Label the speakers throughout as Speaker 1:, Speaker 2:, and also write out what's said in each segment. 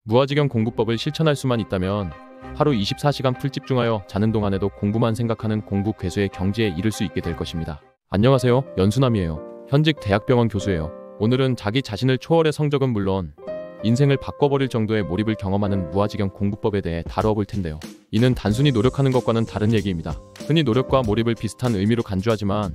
Speaker 1: 무아지경 공부법을 실천할 수만 있다면 하루 24시간 풀집중하여 자는 동안에도 공부만 생각하는 공부 괴수의 경지에 이를 수 있게 될 것입니다. 안녕하세요, 연수남이에요. 현직 대학병원 교수예요. 오늘은 자기 자신을 초월해 성적은 물론 인생을 바꿔버릴 정도의 몰입을 경험하는 무아지경 공부법에 대해 다루어 볼 텐데요. 이는 단순히 노력하는 것과는 다른 얘기입니다. 흔히 노력과 몰입을 비슷한 의미로 간주하지만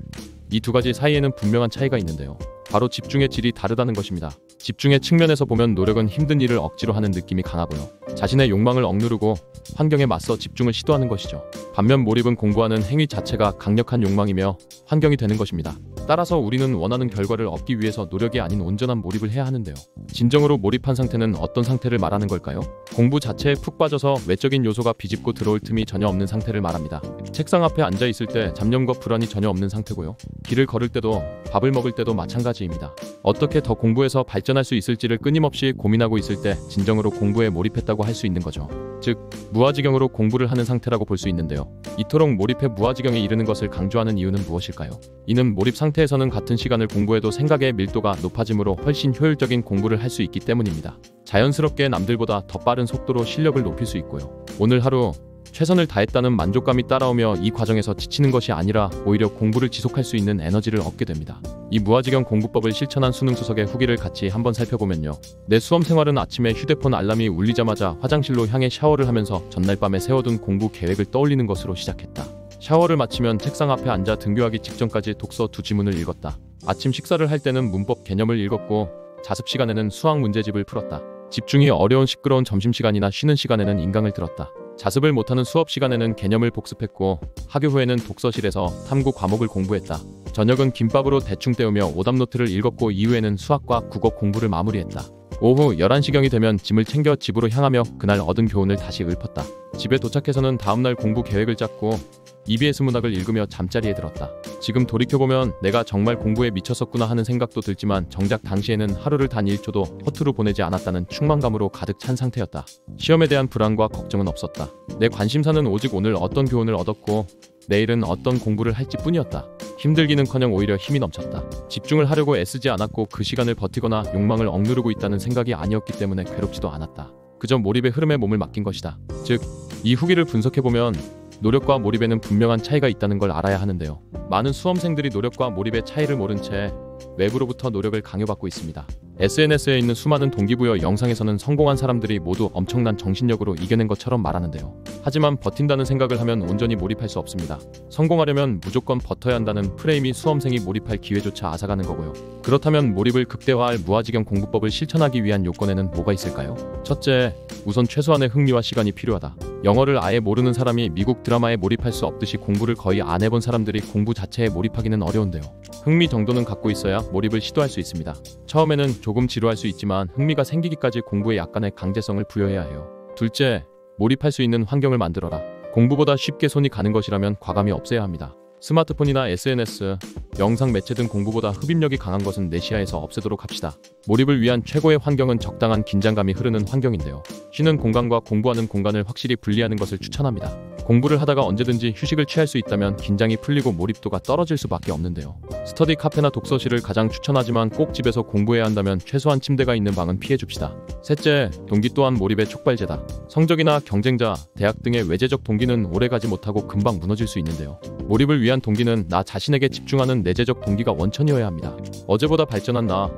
Speaker 1: 이 두 가지 사이에는 분명한 차이가 있는데요. 바로 집중의 질이 다르다는 것입니다. 집중의 측면에서 보면 노력은 힘든 일을 억지로 하는 느낌이 강하고요. 자신의 욕망을 억누르고 환경에 맞서 집중을 시도하는 것이죠. 반면 몰입은 공부하는 행위 자체가 강력한 욕망이며 환경이 되는 것입니다. 따라서 우리는 원하는 결과를 얻기 위해서 노력이 아닌 온전한 몰입을 해야 하는데요. 진정으로 몰입한 상태는 어떤 상태를 말하는 걸까요? 공부 자체에 푹 빠져서 외적인 요소가 비집고 들어올 틈이 전혀 없는 상태를 말합니다. 책상 앞에 앉아 있을 때 잡념과 불안이 전혀 없는 상태고요. 길을 걸을 때도 밥을 먹을 때도 마찬가지입니다. 어떻게 더 공부해서 발전할 수 있을지를 끊임없이 고민하고 있을 때 진정으로 공부에 몰입했다고 할 수 있는 거죠. 즉, 무아지경으로 공부를 하는 상태라고 볼 수 있는데요. 이토록 몰입해 무아지경에 이르는 것을 강조하는 이유는 무엇일까요? 이는 몰입 상태에서는 같은 시간을 공부해도 생각의 밀도가 높아지므로 훨씬 효율적인 공부를 할 수 있기 때문입니다. 자연스럽게 남들보다 더 빠른 속도로 실력을 높일 수 있고요. 오늘 하루 최선을 다했다는 만족감이 따라오며 이 과정에서 지치는 것이 아니라 오히려 공부를 지속할 수 있는 에너지를 얻게 됩니다. 이 무아지경 공부법을 실천한 수능수석의 후기를 같이 한번 살펴보면요. 내 수험 생활은 아침에 휴대폰 알람이 울리자마자 화장실로 향해 샤워를 하면서 전날 밤에 세워둔 공부 계획을 떠올리는 것으로 시작했다. 샤워를 마치면 책상 앞에 앉아 등교하기 직전까지 독서 두 지문을 읽었다. 아침 식사를 할 때는 문법 개념을 읽었고 자습 시간에는 수학 문제집을 풀었다. 집중이 어려운 시끄러운 점심시간이나 쉬는 시간에는 인강을 들었다. 자습을 못하는 수업 시간에는 개념을 복습했고 학교 후에는 독서실에서 탐구 과목을 공부했다. 저녁은 김밥으로 대충 때우며 오답노트를 읽었고 이후에는 수학과 국어 공부를 마무리했다. 오후 11시경이 되면 짐을 챙겨 집으로 향하며 그날 얻은 교훈을 다시 읊었다. 집에 도착해서는 다음날 공부 계획을 짰고 EBS 문학을 읽으며 잠자리에 들었다. 지금 돌이켜보면 내가 정말 공부에 미쳤었구나 하는 생각도 들지만 정작 당시에는 하루를 단 1초도 허투루 보내지 않았다는 충만감으로 가득 찬 상태였다. 시험에 대한 불안과 걱정은 없었다. 내 관심사는 오직 오늘 어떤 교훈을 얻었고 내일은 어떤 공부를 할지 뿐이었다. 힘들기는커녕 오히려 힘이 넘쳤다. 집중을 하려고 애쓰지 않았고 그 시간을 버티거나 욕망을 억누르고 있다는 생각이 아니었기 때문에 괴롭지도 않았다. 그저 몰입의 흐름에 몸을 맡긴 것이다. 즉, 이 후기를 분석해보면 노력과 몰입에는 분명한 차이가 있다는 걸 알아야 하는데요. 많은 수험생들이 노력과 몰입의 차이를 모른 채 외부로부터 노력을 강요받고 있습니다. SNS에 있는 수많은 동기부여 영상에서는 성공한 사람들이 모두 엄청난 정신력으로 이겨낸 것처럼 말하는데요. 하지만 버틴다는 생각을 하면 온전히 몰입할 수 없습니다. 성공하려면 무조건 버텨야 한다는 프레임이 수험생이 몰입할 기회조차 앗아가는 거고요. 그렇다면 몰입을 극대화할 무아지경 공부법을 실천하기 위한 요건에는 뭐가 있을까요? 첫째, 우선 최소한의 흥미와 시간이 필요하다. 영어를 아예 모르는 사람이 미국 드라마에 몰입할 수 없듯이 공부를 거의 안 해본 사람들이 공부 자체에 몰입하기는 어려운데요. 흥미 정도는 갖고 있어야 몰입을 시도할 수 있습니다. 처음에는 조금 지루할 수 있지만 흥미가 생기기까지 공부에 약간의 강제성을 부여해야 해요. 둘째, 몰입할 수 있는 환경을 만들어라. 공부보다 쉽게 손이 가는 것이라면 과감히 없애야 합니다. 스마트폰이나 SNS, 영상 매체 등 공부보다 흡입력이 강한 것은 내 시야에서 없애도록 합시다. 몰입을 위한 최고의 환경은 적당한 긴장감이 흐르는 환경인데요. 쉬는 공간과 공부하는 공간을 확실히 분리하는 것을 추천합니다. 공부를 하다가 언제든지 휴식을 취할 수 있다면 긴장이 풀리고 몰입도가 떨어질 수밖에 없는데요. 스터디 카페나 독서실을 가장 추천하지만 꼭 집에서 공부해야 한다면 최소한 침대가 있는 방은 피해줍시다. 셋째, 동기 또한 몰입의 촉발제다. 성적이나 경쟁자, 대학 등의 외재적 동기는 오래가지 못하고 금방 무너질 수 있는데요. 몰입을 위한 동기는 나 자신에게 집중하는 내재적 동기가 원천이어야 합니다. 어제보다 발전한 나,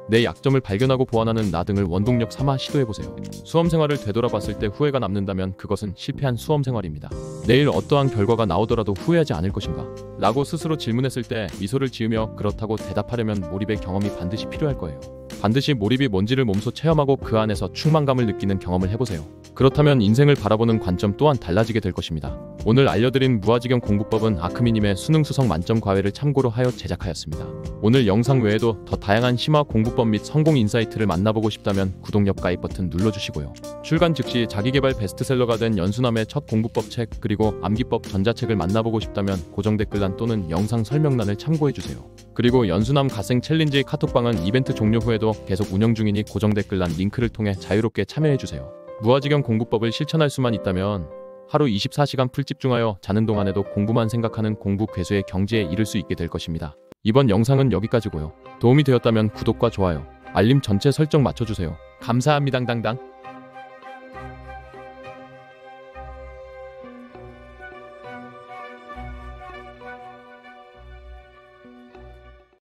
Speaker 1: 내 약점을 발견하고 보완하는 나 등을 원동력 삼아 시도해보세요. 수험생활을 되돌아봤을 때 후회가 남는다면 그것은 실패한 수험생활입니다. 내일 어떠한 결과가 나오더라도 후회하지 않을 것인가? 라고 스스로 질문했을 때 미소를 지으며 그렇다고 대답하려면 몰입의 경험이 반드시 필요할 거예요. 반드시 몰입이 뭔지를 몸소 체험하고 그 안에서 충만감을 느끼는 경험을 해보세요. 그렇다면 인생을 바라보는 관점 또한 달라지게 될 것입니다. 오늘 알려드린 무아지경 공부법은 아크미님의 수능수석 만점 과외를 참고로 하여 제작하였습니다. 오늘 영상 외에도 더 다양한 심화 공부법 및 성공 인사이트를 만나보고 싶다면 구독 옆 가입 버튼 눌러주시고요. 출간 즉시 자기개발 베스트셀러가 된 연수남의 첫 공부법 책 그리고 암기법 전자책을 만나보고 싶다면 고정 댓글란 또는 영상 설명란을 참고해주세요. 그리고 연수남 갓생 챌린지 카톡방은 이벤트 종료 후에도 계속 운영 중이니 고정 댓글란 링크를 통해 자유롭게 참여해주세요. 무아지경 공부법을 실천할 수만 있다면 하루 24시간 풀집중하여 자는 동안에도 공부만 생각하는 공부 괴수의 경지에 이를 수 있게 될 것입니다. 이번 영상은 여기까지고요. 도움이 되었다면 구독과 좋아요, 알림 전체 설정 맞춰주세요. 감사합니다. 당당.